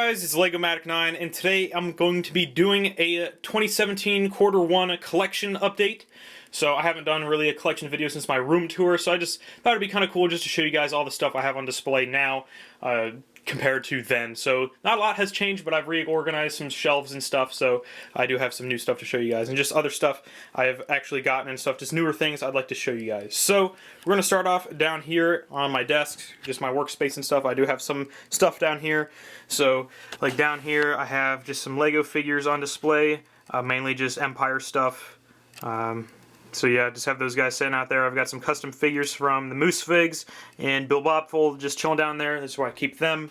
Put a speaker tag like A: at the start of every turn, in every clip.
A: guys, it's LegoMatic 9, and today I'm going to be doing a 2017 Q1 collection update. So I haven't done really a collection video since my room tour, so I just thought it'd be kind of cool just to show you guys all the stuff I have on display now compared to then. So not a lot has changed, but I've reorganized some shelves and stuff, so I do have some new stuff to show you guys. And just other stuff I have actually gotten and stuff, just newer things I'd like to show you guys. So we're going to start off down here on my desk, just my workspace and stuff. I do have some stuff down here. So like down here I have just some Lego figures on display, mainly just Empire stuff. So yeah, just have those guys sitting out there. I've got some custom figures from the Moose Figs and Bill Bobful just chilling down there. That's where I keep them.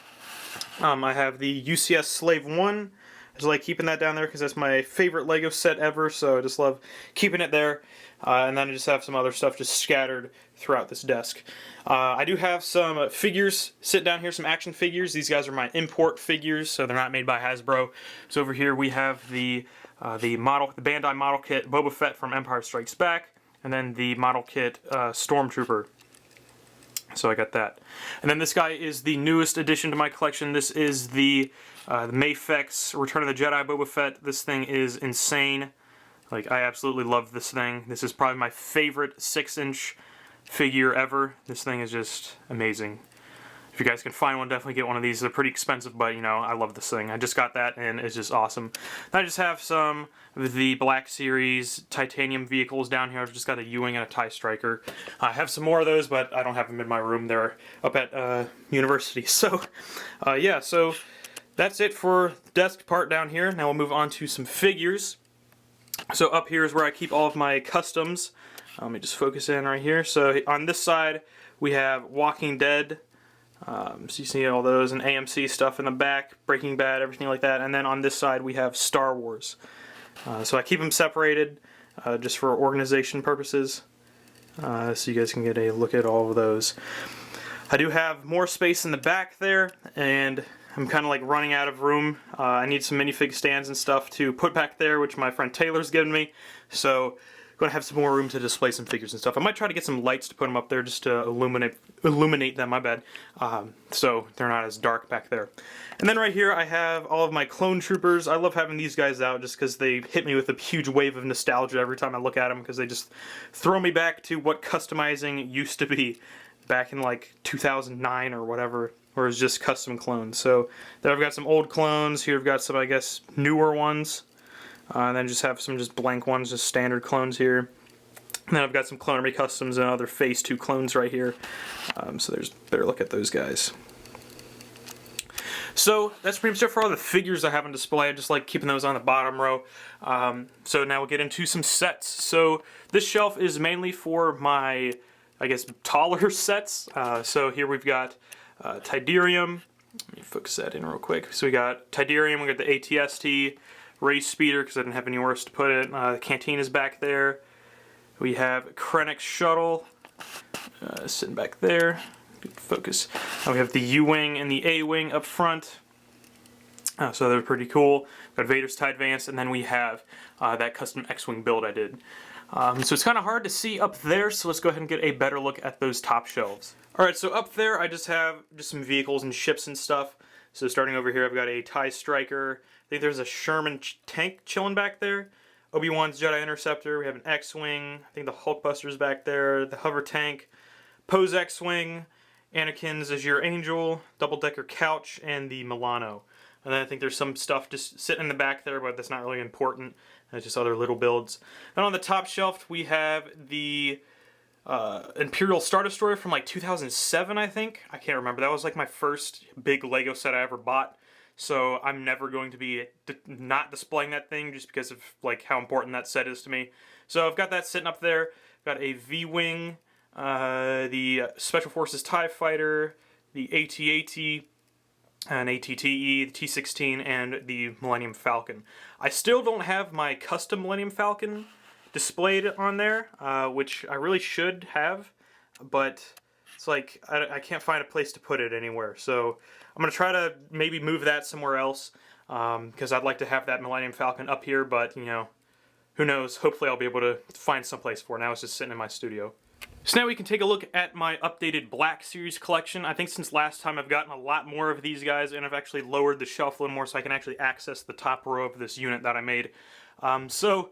A: I have the UCS Slave 1. I just like keeping that down there because that's my favorite Lego set ever, so I just love keeping it there. And then I just have some other stuff just scattered throughout this desk. I do have some figures sit down here, some action figures. These guys are my import figures, so they're not made by Hasbro. So over here we have the Bandai Model Kit Boba Fett from Empire Strikes Back, and then the Model Kit Stormtrooper. So I got that. And then this guy is the newest addition to my collection. This is the MAFEX Return of the Jedi Boba Fett. This thing is insane. Like, I absolutely love this thing. This is probably my favorite 6-inch figure ever. This thing is just amazing. If you guys can find one, definitely get one of these. They're pretty expensive, but, you know, I love this thing. I just got that, and it's just awesome. Then I just have some of the Black Series titanium vehicles down here. I've just got a U-Wing and a TIE Striker. I have some more of those, but I don't have them in my room. They're up at university. So, yeah, so that's it for the desk part down here. Now we'll move on to some figures. So up here is where I keep all of my customs. Let me just focus in right here. So on this side, we have Walking Dead. So you see all those and AMC stuff in the back, Breaking Bad, everything like that. And then on this side we have Star Wars. So I keep them separated just for organization purposes, so you guys can get a look at all of those. I do have more space in the back there, and I'm kind of like running out of room. I need some minifig stands and stuff to put back there, which my friend Taylor's given me. So going to have some more room to display some figures and stuff. I might try to get some lights to put them up there just to illuminate them, my bad, so they're not as dark back there. And then right here I have all of my clone troopers. I love having these guys out just because they hit me with a huge wave of nostalgia every time I look at them, because they just throw me back to what customizing used to be back in like 2009 or whatever, where it was just custom clones. So there I've got some old clones. Here I've got some, I guess, newer ones. And then just have some just blank ones, just standard clones here. And then I've got some Clone Army Customs and other Phase 2 clones right here. So there's a better look at those guys. So that's pretty much it for all the figures I have on display. I just like keeping those on the bottom row. So now we'll get into some sets. So this shelf is mainly for my, I guess, taller sets. So here we've got Tidarium. Let me focus that in real quick. So we got Tidarium, we got the ATST, Race Speeder, because I didn't have anywhere else to put it. The canteen is back there. We have Krennic's Shuttle sitting back there. Good focus. We have the U-Wing and the A-Wing up front. So they're pretty cool. Got Vader's TIE Advance, and then we have that custom X-Wing build I did. So it's kind of hard to see up there, so let's go ahead and get a better look at those top shelves. Alright, so up there I just have some vehicles and ships and stuff. So starting over here I've got a TIE Striker. I think there's a Sherman tank chilling back there. Obi-Wan's Jedi Interceptor. We have an X-Wing. I think the Hulkbuster's back there. The Hover Tank. Poe's X-Wing. Anakin's Azure Angel. Double-decker couch. And the Milano. And then I think there's some stuff just sitting in the back there, but that's not really important. It's just other little builds. And on the top shelf we have the Imperial Star Destroyer from like 2007, I think. I can't remember. That was like my first big Lego set I ever bought. So I'm never going to be not displaying that thing just because of like how important that set is to me. So I've got that sitting up there. Got a V-Wing, the Special Forces TIE Fighter, the AT-AT, an ATTE, the T-16, and the Millennium Falcon. I still don't have my custom Millennium Falcon displayed on there, which I really should have, but it's like I can't find a place to put it anywhere. So I'm going to try to maybe move that somewhere else, because I'd like to have that Millennium Falcon up here, but, you know, who knows. Hopefully I'll be able to find someplace for it. Now it's just sitting in my studio. So now we can take a look at my updated Black Series collection. I think since last time I've gotten a lot more of these guys, and I've actually lowered the shelf a little more so I can actually access the top row of this unit that I made. So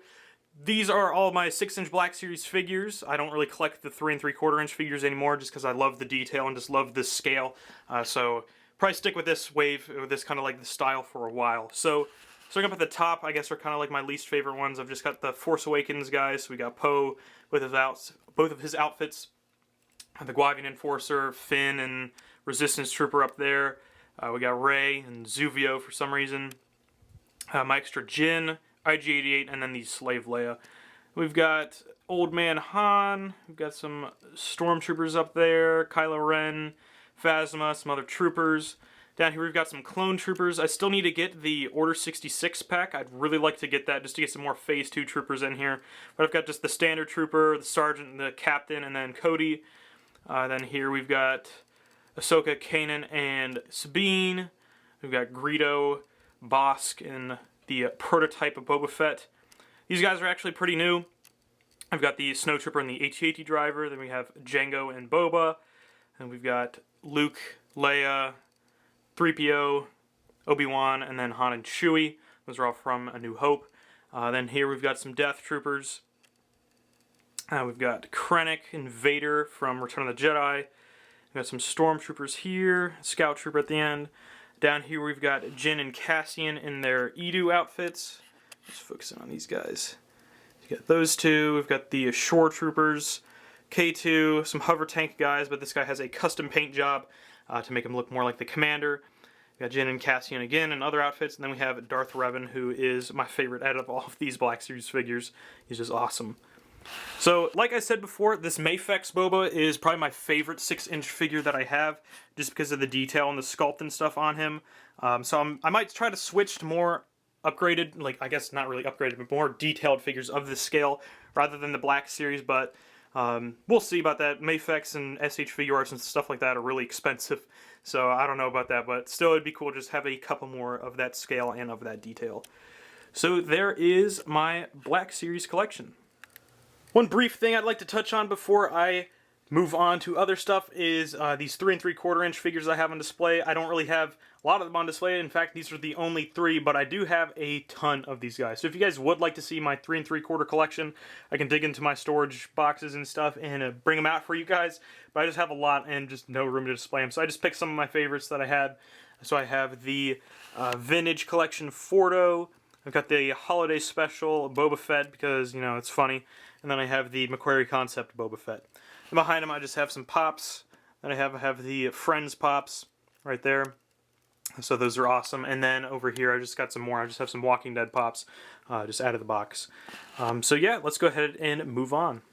A: these are all my 6-inch Black Series figures. I don't really collect the 3 3/4 inch figures anymore just because I love the detail and just love this scale. So probably stick with this wave, with this kind of like the style for a while. So starting up at the top, I guess are kind of like my least favorite ones. I've just got the Force Awakens guys. So we got Poe with both of his outfits. The Guavian Enforcer, Finn, and Resistance Trooper up there. We got Rey and Zuvio for some reason. My extra Jyn, IG-88, and then the Slave Leia. We've got Old Man Han. We've got some Stormtroopers up there. Kylo Ren, Phasma, some other troopers. Down here we've got some clone troopers. I still need to get the Order 66 pack. I'd really like to get that just to get some more Phase 2 troopers in here. But I've got just the standard trooper, the sergeant, the captain, and then Cody. Then here we've got Ahsoka, Kanan, and Sabine. We've got Greedo, Bosk, and the prototype of Boba Fett. These guys are actually pretty new. I've got the Snow Trooper and the AT-AT driver. Then we have Jango and Boba. And we've got Luke, Leia, 3PO, Obi-Wan, and then Han and Chewie. Those are all from A New Hope. Then here we've got some Death Troopers. We've got Krennic and Vader from Return of the Jedi. We've got some Stormtroopers here, Scout Trooper at the end. Down here we've got Jyn and Cassian in their Edu outfits. Just focusing on these guys. You got those two. We've got the Shore Troopers, K2, some hover tank guys, but this guy has a custom paint job to make him look more like the commander. We got Jyn and Cassian again in other outfits, and then we have Darth Revan, who is my favorite out of all of these Black Series figures. He's just awesome. So, like I said before, this MAFEX Boba is probably my favorite 6-inch figure that I have, just because of the detail and the sculpt and stuff on him. So I might try to switch to more upgraded, like, I guess not really upgraded, but more detailed figures of this scale, rather than the Black Series, but we'll see about that. MAFEX and SH Figure Arts and stuff like that are really expensive, so I don't know about that, but still it'd be cool to just have a couple more of that scale and of that detail. So there is my Black Series collection. One brief thing I'd like to touch on before I move on to other stuff is these 3 3/4 inch figures I have on display. I don't really have a lot of them on display. In fact, these are the only 3, but I do have a ton of these guys. So if you guys would like to see my 3 3/4 collection, I can dig into my storage boxes and stuff and bring them out for you guys. But I just have a lot and just no room to display them. So I just picked some of my favorites that I had. So I have the Vintage Collection Fordo. I've got the Holiday Special Boba Fett because, you know, it's funny. And then I have the Macquarie Concept Boba Fett. And behind them I just have some pops. Then I have the Friends pops right there. So those are awesome. And then over here I just got some more. I just have some Walking Dead pops just out of the box. So yeah, let's go ahead and move on.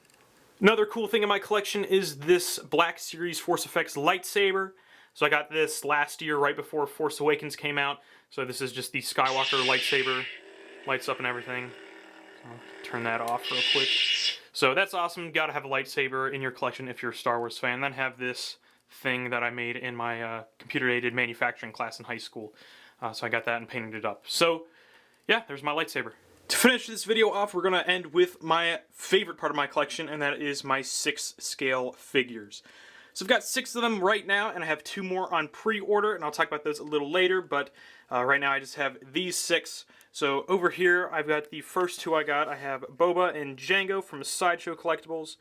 A: Another cool thing in my collection is this Black Series Force Effects lightsaber. So I got this last year right before Force Awakens came out. So this is just the Skywalker lightsaber. Lights up and everything. I'll turn that off real quick. So that's awesome. Gotta have a lightsaber in your collection if you're a Star Wars fan. Then have this thing that I made in my computer-aided manufacturing class in high school. So I got that and painted it up. So yeah, there's my lightsaber. To finish this video off, we're gonna end with my favorite part of my collection, and that is my 6-scale figures. So I've got 6 of them right now, and I have 2 more on pre-order, and I'll talk about those a little later, but right now I just have these 6. So over here, I've got the first 2 I got. I have Boba and Jango from Sideshow Collectibles.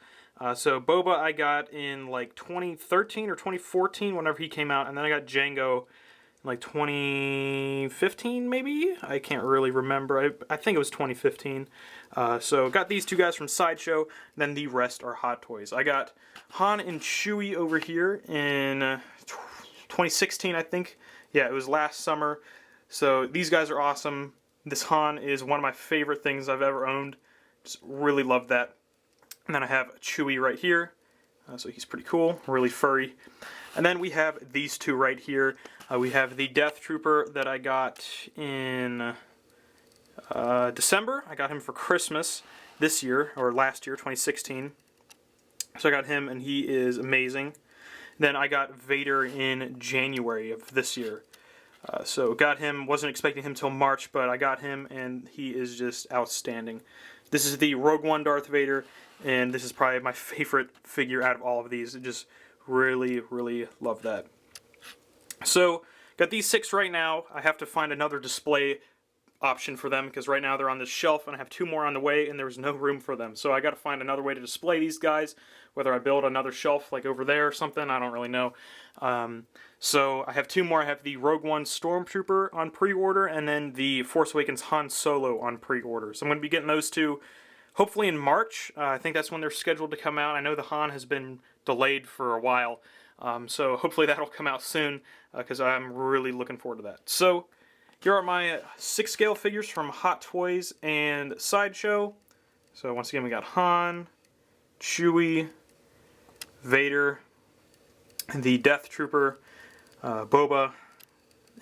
A: So Boba I got in like 2013 or 2014, whenever he came out, and then I got Jango in like 2015 maybe? I can't really remember. I think it was 2015. So got these 2 guys from Sideshow, then the rest are Hot Toys. I got Han and Chewie over here in 2016, I think. Yeah, it was last summer. So these guys are awesome. This Han is one of my favorite things I've ever owned. Just really love that. And then I have Chewie right here. So he's pretty cool, really furry. And then we have these 2 right here. We have the Death Trooper that I got in December. I got him for Christmas this year, or last year, 2016. So I got him, and he is amazing. Then I got Vader in January of this year. So got him, wasn't expecting him till March, but I got him, and he is just outstanding. This is the Rogue One Darth Vader, and this is probably my favorite figure out of all of these. I just really, really love that. So, got these 6 right now. I have to find another display option for them because right now they're on this shelf and I have 2 more on the way and there's no room for them. So I got to find another way to display these guys, whether I build another shelf like over there or something, I don't really know. So I have 2 more. I have the Rogue One Stormtrooper on pre-order and then the Force Awakens Han Solo on pre-order. So I'm going to be getting those 2 hopefully in March. I think that's when they're scheduled to come out. I know the Han has been delayed for a while, so hopefully that'll come out soon because I'm really looking forward to that. So here are my 6 scale figures from Hot Toys and Sideshow. So once again we got Han, Chewie, Vader, the Death Trooper, Boba,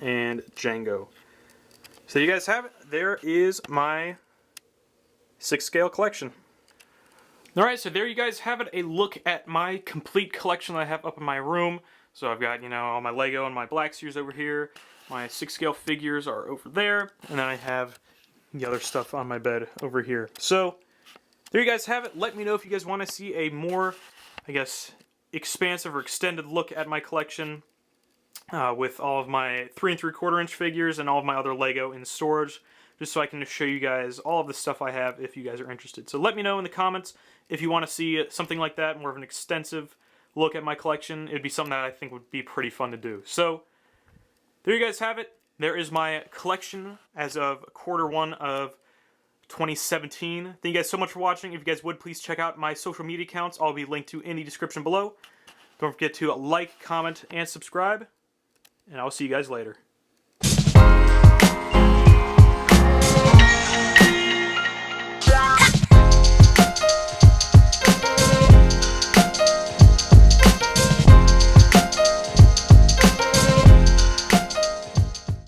A: and Jango. So you guys have it. There is my 6 scale collection. Alright, so there you guys have it. A look at my complete collection that I have up in my room. So I've got, you know, all my Lego and my Black Series over here. My 6 scale figures are over there. And then I have the other stuff on my bed over here. So there you guys have it. Let me know if you guys want to see a more, I guess, expansive or extended look at my collection with all of my 3 3/4 inch figures and all of my other Lego in storage, just so I can show you guys all of the stuff I have if you guys are interested. So let me know in the comments if you want to see something like that, more of an extensive look at my collection. It'd be something that I think would be pretty fun to do. So there you guys have it. There is my collection as of Q1 of 2017. Thank you guys so much for watching. If you guys would, please check out my social media accounts. I'll be linked to in the description below. Don't forget to like, comment, and subscribe. And I'll see you guys later.